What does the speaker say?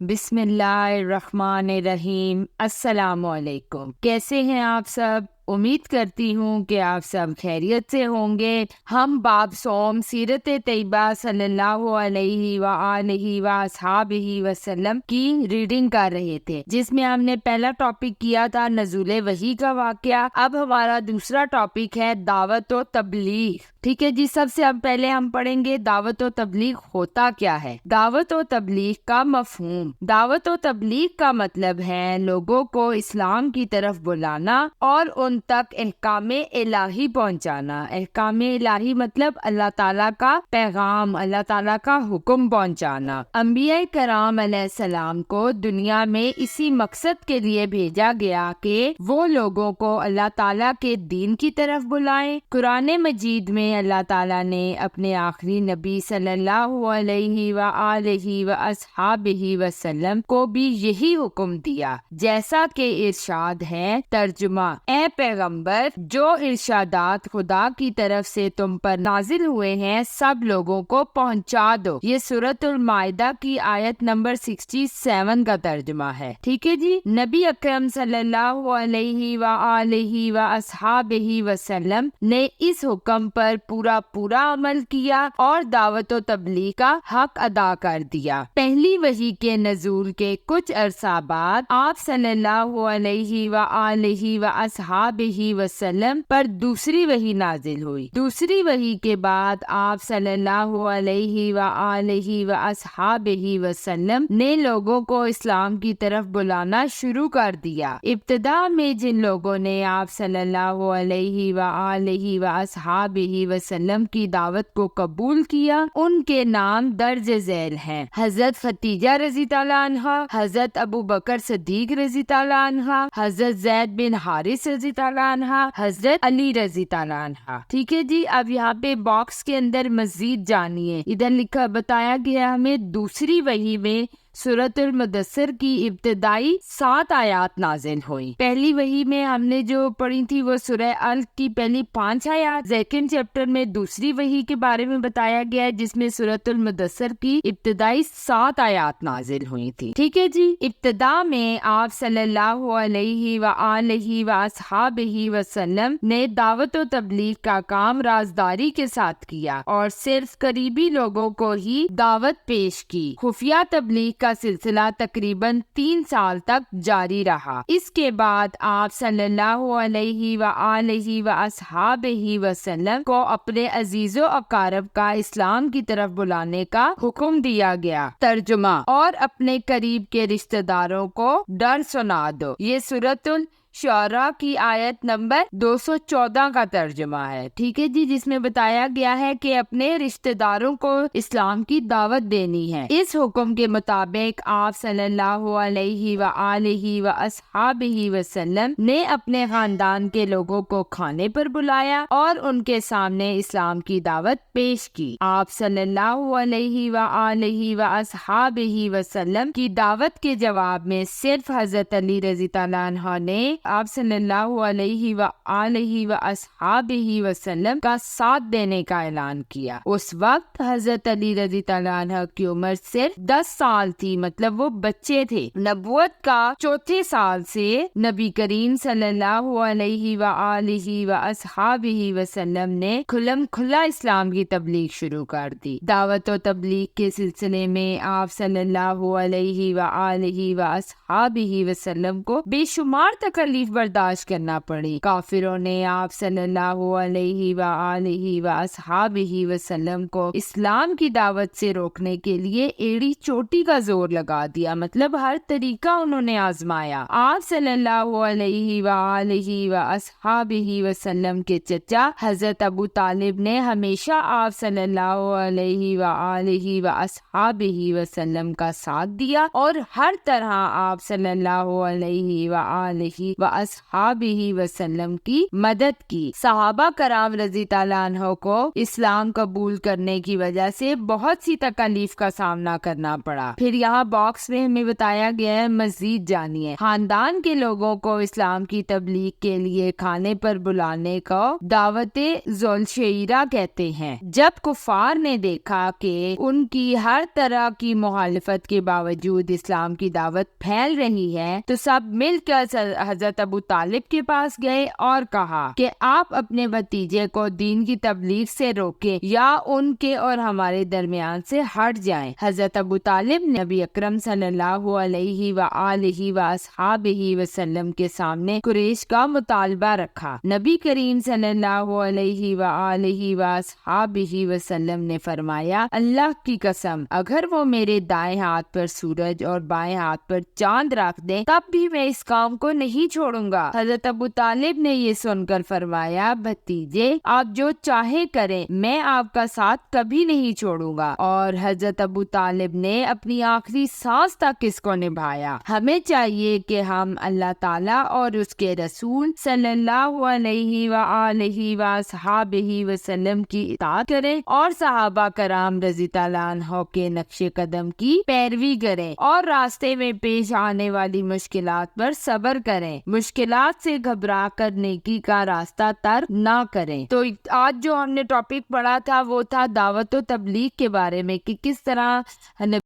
بسم اللہ الرحمن الرحیم۔ السلام علیکم، کیسے ہیں آپ سب؟ امید کرتی ہوں کہ آپ سب خیریت سے ہوں گے۔ ہم باب صوم سیرت طیبہ صلی اللہ علیہ وآلہ وصحابہ وسلم کی ریڈنگ کر رہے تھے، جس میں ہم نے پہلا ٹاپک کیا تھا نزول وحی کا واقعہ۔ اب ہمارا دوسرا ٹاپک ہے دعوت و تبلیغ۔ ٹھیک ہے جی، سب سے اب پہلے ہم پڑھیں گے دعوت و تبلیغ ہوتا کیا ہے۔ دعوت و تبلیغ کا مفہوم۔ دعوت و تبلیغ کا مطلب ہے لوگوں کو اسلام کی طرف بلانا اور ان تک احکام الہی پہنچانا۔ احکام الہی مطلب اللہ تعالیٰ کا پیغام، اللہ تعالیٰ کا حکم پہنچانا۔ انبیاء کرام علیہ السلام کو دنیا میں اسی مقصد کے لیے بھیجا گیا کہ وہ لوگوں کو اللہ تعالیٰ کے دین کی طرف بلائیں۔ قرآن مجید میں اللہ تعالیٰ نے اپنے آخری نبی صلی اللہ علیہ وآلہ وصحابہ وسلم کو بھی یہی حکم دیا، جیسا کہ ارشاد ہے۔ ترجمہ: اے پیغمبر، جو ارشادات خدا کی طرف سے تم پر نازل ہوئے ہیں سب لوگوں کو پہنچا دو۔ یہ سورۃ المائدہ کی آیت نمبر 67 کا ترجمہ ہے۔ ٹھیک ہے جی، نبی اکرم صلی اللہ علیہ وآلہ وصحابہ وسلم نے اس حکم پر پورا عمل کیا اور دعوت و تبلیغ کا حق ادا کر دیا۔ پہلی وحی کے نزول کے کچھ عرصہ بعد آپ صلی اللہ علیہ وآلہ وصحابہ وسلم پر دوسری وحی نازل ہوئی۔ دوسری وحی کے بعد آپ صلی اللہ علیہ وآلہ وصحابہ وسلم نے لوگوں کو اسلام کی طرف بلانا شروع کر دیا۔ ابتدا میں جن لوگوں نے آپ صلی اللہ علیہ وآلہ وصحابہ وسلم کی دعوت کو قبول کیا، ان کے نام درج ذیل ہیں: حضرت ختیجہ رضی اللہ عنہا، حضرت ابو بکر صدیق رضی اللہ عنہ، حضرت زید بن حارث رضی اللہ عنہ، حضرت علی رضی اللہ عنہ۔ ٹھیک ہے جی، اب یہاں پہ باکس کے اندر مزید جانیے۔ ادھر لکھا بتایا گیا ہمیں دوسری وحی میں سورۃ المدثر کی ابتدائی 7 آیات نازل ہوئی۔ پہلی وحی میں ہم نے جو پڑھی تھی وہ سورہ الق کی پہلی 5 آیات۔ سیکنڈ چیپٹر میں دوسری وحی کے بارے میں بتایا گیا ہے، جس میں سورۃ المدثر کی ابتدائی 7 آیات نازل ہوئی تھی۔ ٹھیک ہے جی، ابتدا میں آپ صلی اللہ علیہ وآلہ وصحابہ وسلم نے دعوت و تبلیغ کا کام رازداری کے ساتھ کیا اور صرف قریبی لوگوں کو ہی دعوت پیش کی۔ خفیہ تبلیغ کا سلسلہ تقریباً 3 سال تک جاری رہا۔ اس کے بعد آپ صلی اللہ علیہ وآلہ وصحابہ وسلم کو اپنے عزیز و اقارب کا اسلام کی طرف بلانے کا حکم دیا گیا۔ ترجمہ: اور اپنے قریب کے رشتہ داروں کو ڈر سنا دو۔ یہ سورۃ الشعراء کی آیت نمبر 214 کا ترجمہ ہے۔ ٹھیک ہے جی، جس میں بتایا گیا ہے کہ اپنے رشتہ داروں کو اسلام کی دعوت دینی ہے۔ اس حکم کے مطابق آپ صلی اللہ علیہ وآلہ وصحابہ وسلم نے اپنے خاندان کے لوگوں کو کھانے پر بلایا اور ان کے سامنے اسلام کی دعوت پیش کی۔ آپ صلی اللہ علیہ وآلہ وصحابہ وسلم کی دعوت کے جواب میں صرف حضرت علی رضی اللہ عنہ نے آپ صلی اللہ علیہ وآلہ وصحابہ وسلم کا ساتھ دینے کا اعلان کیا۔ اس وقت حضرت علی رضی اللہ عنہ کی عمر صرف 10 سال تھی، مطلب وہ بچے تھے۔ نبوت کا 4تھے سال سے نبی کریم صلی اللہ علیہ وآلہ وصحابہ وسلم نے کھلا اسلام کی تبلیغ شروع کر دی۔ دعوت و تبلیغ کے سلسلے میں آپ صلی اللہ علیہ وآلہ وصحابہ وسلم کو بے شمار تکلیف برداشت کرنا پڑی۔ کافروں نے آپ صلی اللہ علیہ وآلہ وصحابہ وسلم کو اسلام کی دعوت سے روکنے کے لیے ایڑی چوٹی کا زور لگا دیا، مطلب ہر طریقہ انہوں نے آزمایا۔ آپ صلی اللہ علیہ وآلہ وصحابہ وسلم کے چچا حضرت ابو طالب نے ہمیشہ آپ صلی اللہ علیہ وآلہ وصحابہ وسلم کا ساتھ دیا اور ہر طرح آپ صلی اللہ علیہ وآلہ و اصحابہ وسلم کی مدد کی۔ صحابہ کرام رضی اللہ عنہ کو اسلام قبول کرنے کی وجہ سے بہت سی تکالیف کا سامنا کرنا پڑا۔ پھر یہاں باکس میں ہمیں بتایا گیا ہے، مزید جانیے۔ خاندان کے لوگوں کو اسلام کی تبلیغ کے لیے کھانے پر بلانے کو دعوت ذوالشعیرہ کہتے ہیں۔ جب کفار نے دیکھا کہ ان کی ہر طرح کی مخالفت کے باوجود اسلام کی دعوت پھیل رہی ہے تو سب مل کر حضرت ابو طالب کے پاس گئے اور کہا کہ آپ اپنے بھتیجے کو دین کی تبلیغ سے روکیں یا ان کے اور ہمارے درمیان سے ہٹ جائیں۔ حضرت ابو طالب نے نبی اکرم صلی اللہ علیہ وآلہ وآصحابہ وسلم کے سامنے قریش کا مطالبہ رکھا۔ نبی کریم صلی اللہ علیہ وآلہ وآصحابہ وسلم نے فرمایا، اللہ کی قسم اگر وہ میرے دائیں ہاتھ پر سورج اور بائیں ہاتھ پر چاند رکھ دیں تب بھی میں اس کام کو نہیں چھوڑوں گا۔ حضرت ابو طالب نے یہ سن کر فرمایا، بھتیجے آپ جو چاہے کریں، میں آپ کا ساتھ کبھی نہیں چھوڑوں گا۔ اور حضرت ابو طالب نے اپنی آخری سانس تک اس کو نبھایا۔ ہمیں چاہیے کہ ہم اللہ تعالیٰ اور اس کے رسول صلی اللہ علیہ وآلہ وصحابہ وسلم کی اطاعت کریں اور صحابہ کرام رضی اللہ عنہ کے نقش قدم کی پیروی کریں اور راستے میں پیش آنے والی مشکلات پر صبر کریں۔ مشکلات سے گھبرا کر نیکی کا راستہ ترک نہ کریں۔ تو آج جو ہم نے ٹاپک پڑھا تھا وہ تھا دعوت و تبلیغ کے بارے میں، کہ کس طرح